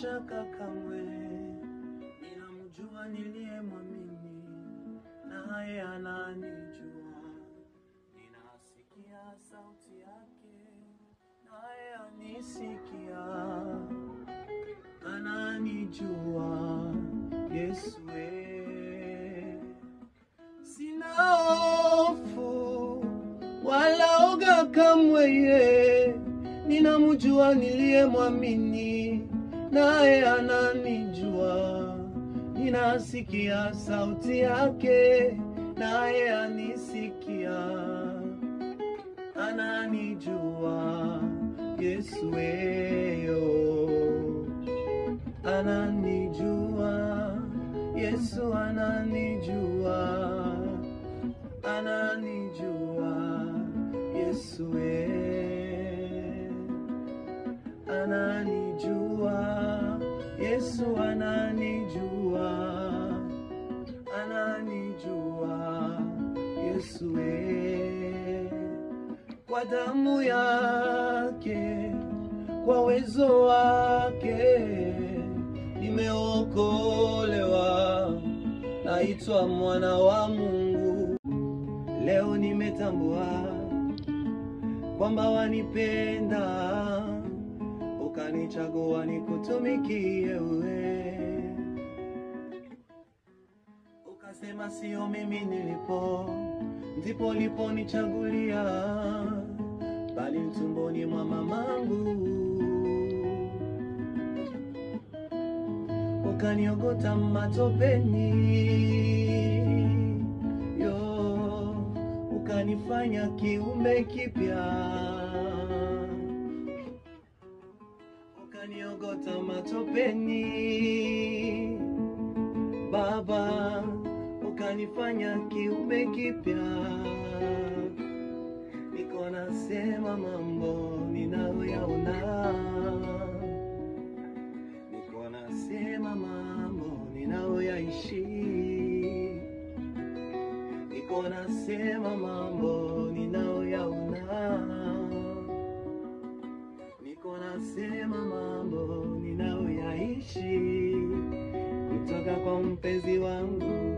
shaka kamwe, ninamjua niliyemwamini, naye ananijua. Ninasikia sauti yake, naye anisikia. Ananijua Yesu, sina hofu wala oga kamwe, ninamjua niliyemwamini, naye ananijua. Ninasikia sauti yake, naye anisikia. Ananijua Yesu, ananijua Yesu, ananijua. Ananijua Yesu, ananijua Yesu, ananijua. Ananijua Yesu, kwa damu yake, kwa uwezo wake nimeokolewa, naitwa mwana wa Mungu. Leo nimetambua kwamba wanipenda, ukanichagua nikutumikie wewe. Ukasema sio mimi nilipo, ndipo uliponichagulia, bali tumboni mwa mamangu. Ukaniogota matopeni, ukanifanya kiumbe kipya. Ukaniogota matopeni Baba, ukanifanya kiumbe kipya. Niko nasema mambo ninayoyaona, niko nasema mambo ninayoyaishi, niko nasema mambo ninayoyaona, niko nasema mambo ninayoyaishi, kutoka kwa mpenzi wangu.